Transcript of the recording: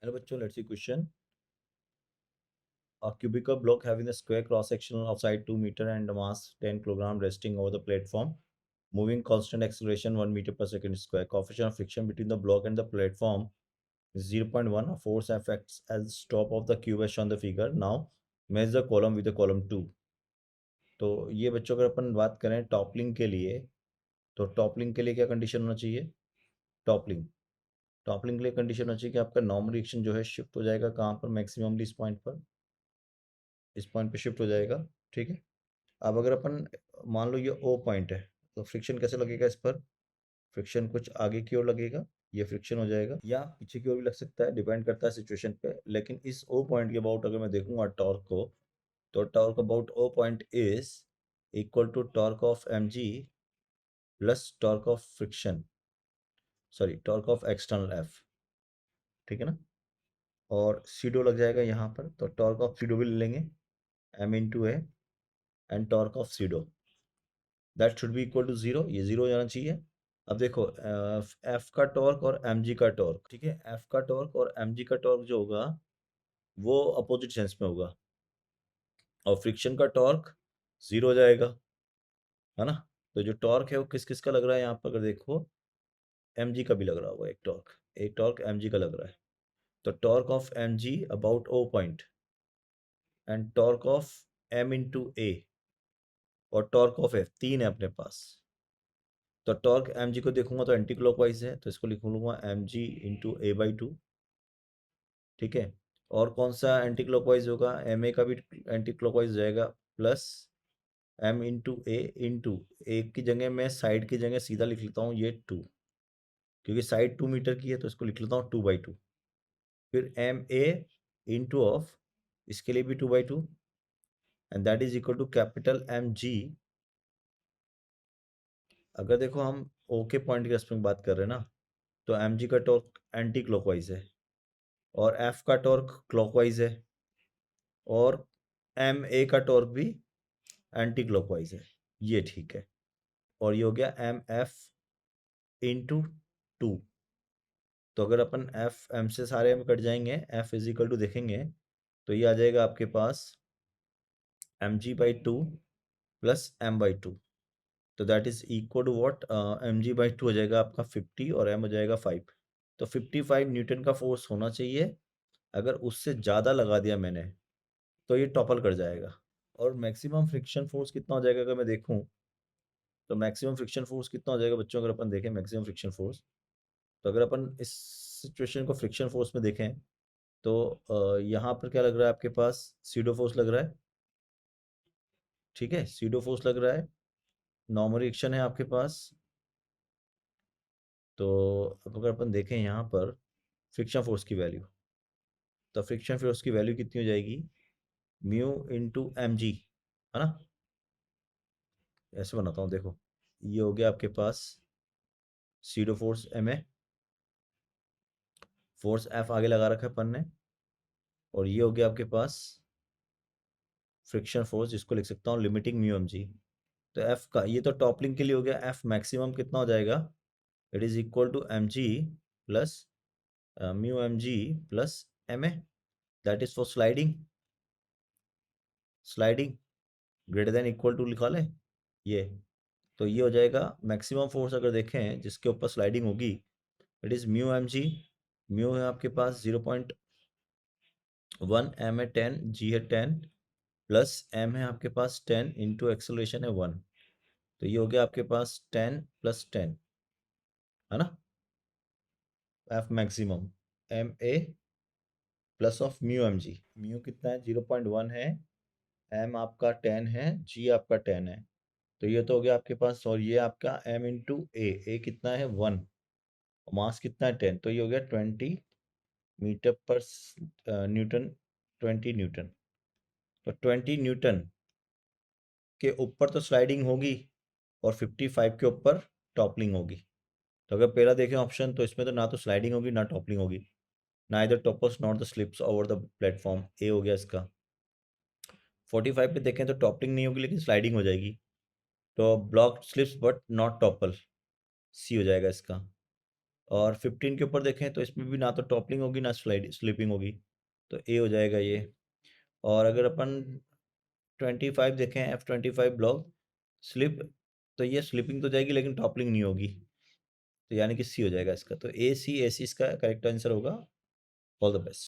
Hello बच्चों, let's see question. A cubical block having a square cross section of side 2 meter and mass 10 kilogram resting over the platform, moving constant acceleration 1 meter per second square. Coefficient of friction between the block and the platform is 0.1. A force affects as top of the cube as shown the figure. Now measure the column with the column 2. तो ये बच्चों अगर अपन बात करें toppling के लिए, तो toppling के लिए क्या कंडीशन होना चाहिए? टॉपलिंग टॉपलिंग के लिए कंडीशन होना चाहिए कि आपका नॉर्मल रिएक्शन जो है शिफ्ट हो जाएगा कहाँ पर? मैक्सिममली इस पॉइंट पे शिफ्ट हो जाएगा. ठीक है. अब अगर अपन मान लो ये ओ पॉइंट है, तो फ्रिक्शन कैसे लगेगा इस पर? फ्रिक्शन कुछ आगे की ओर लगेगा, ये फ्रिक्शन हो जाएगा, या पीछे की ओर भी लग सकता है, डिपेंड करता है सिचुएशन पे. लेकिन इस ओ पॉइंट के अबाउट अगर मैं देखूंगा टॉर्क को, तो torque about O point is equal to torque of M g plus torque of friction, sorry torque of external F. ठीक है ना. और सीडो लग जाएगा यहाँ पर, तो टॉर्क ऑफ सीडो भी ले लेंगे, M into a and torque of pseudo, that should be equal to zero. ये जीरो हो जाना चाहिए. अब देखो एफ का टॉर्क और एम जी का टॉर्क, ठीक है, एफ का टॉर्क और एम जी का टॉर्क जो होगा वो अपोजिट सेंस में होगा, और फ्रिक्शन का टॉर्क जीरो हो जाएगा, है ना. तो जो टॉर्क है वो किस किस का लग रहा है यहाँ पर? अगर देखो एम जी का भी लग रहा होगा, एक टॉर्क एम जी का लग रहा है. तो torque of M G about O point and torque of M into A और टॉर्क ऑफ एफ, तीन है अपने पास. तो टॉर्क एम जी को देखूंगा तो एंटी क्लॉकवाइज है, तो इसको लिख लूंगा M g into a by two. ठीक है. और कौन सा एंटी क्लॉकवाइज होगा? एम ए का भी एंटी क्लॉकवाइज हो जाएगा, plus M into a into a की जगह मैं साइड की जगह सीधा लिख लेता हूँ ये टू, क्योंकि साइड 2 मीटर की है, तो इसको लिख लेता हूँ 2/2. फिर एम ए इंटू ऑफ, इसके लिए भी 2/2, and that is equal to capital M g. अगर देखो हम ओ के पॉइंट के रेस्पेक्ट में बात कर रहे हैं ना, तो एम जी का टॉर्क एंटी क्लॉकवाइज है और एफ का टॉर्क क्लॉकवाइज है, और एम ए का टॉर्क भी एंटी क्लॉकवाइज है. ये ठीक है. और ये हो गया एम एफ इंटू टू. तो अगर अपन एफ एम से सारे एम कट जाएंगे, एफ इजिकल टू देखेंगे, तो ये आ जाएगा आपके पास M G by two plus M by two. तो that is equal to what? M G by two हो जाएगा आपका 50 और एम हो जाएगा 5. तो 55 न्यूटन का फोर्स होना चाहिए. अगर उससे ज़्यादा लगा दिया मैंने तो ये टॉपल कर जाएगा. और मैक्सिमम फ्रिक्शन फोर्स कितना हो जाएगा अगर मैं देखूं, तो मैक्सिमम फ्रिक्शन फोर्स कितना हो जाएगा बच्चों? अगर अपन देखें मैक्सिमम फ्रिक्शन फोर्स, तो अगर अपन इस सिचुएशन को फ्रिक्शन फोर्स में देखें, तो यहाँ पर क्या लग रहा है आपके पास? सीडो फोर्स लग रहा है. ठीक है, सीडो फोर्स लग रहा है. नॉर्मल रिएक्शन है आपके पास. तो अब अगर अपन देखें यहाँ पर फ्रिक्शन फोर्स की वैल्यू, तो फ्रिक्शन फोर्स की वैल्यू कितनी हो जाएगी? म्यू इंटू एम जी, है ना. ऐसे बनाता हूँ, देखो ये हो गया आपके पास pseudo force M A, force F आगे लगा रखा है अपन ने, और ये हो गया आपके पास फ्रिक्शन फोर्स, जिसको लिख सकता हूँ लिमिटिंग म्यू एम जी. तो एफ का ये तो टॉपलिंग के लिए हो गया. एफ मैक्सिमम कितना हो जाएगा? It is equal to M g plus mu M g plus M a, that is for sliding. Sliding greater than equal to लिखा ले ये. तो ये हो जाएगा मैक्सिमम फोर्स अगर देखें जिसके ऊपर स्लाइडिंग होगी, it is mu M g. Mu है आपके पास 0.1, एम है 10, जी है 10, प्लस एम है आपके पास 10 इंटू एक्सेलरेशन है 1. तो ये हो गया आपके पास 10 प्लस 10, है ना. F maximum M a plus of mu M g. Mu कितना है? 0.1 है, एम आपका 10 है, जी आपका 10 है. तो ये तो हो गया आपके पास, और ये आपका एम इंटू ए कितना है? 1. मास कितना है? 10. तो ये हो गया 20 मीटर पर न्यूटन, 20 न्यूटन. तो 20 न्यूटन के ऊपर तो स्लाइडिंग होगी और 55 के ऊपर टॉपलिंग होगी. तो अगर पहला देखें ऑप्शन, तो इसमें तो ना तो स्लाइडिंग होगी ना टॉपलिंग होगी, ना इधर topples not the slips over the platform. A हो गया इसका. 45 पे देखें तो टॉपलिंग नहीं होगी लेकिन स्लाइडिंग हो जाएगी, तो block slips but not topple, C हो जाएगा इसका. और 15 के ऊपर देखें तो इसमें भी ना तो टॉपलिंग होगी ना स्लिपिंग होगी, तो ए हो जाएगा ये। और अगर अपन 25 देखें, F25 ब्लॉक स्लिप, तो ये स्लिपिंग तो जाएगी लेकिन टॉपलिंग नहीं होगी, तो यानी कि सी हो जाएगा इसका। तो ए सी इसका करेक्ट आंसर होगा। All the best.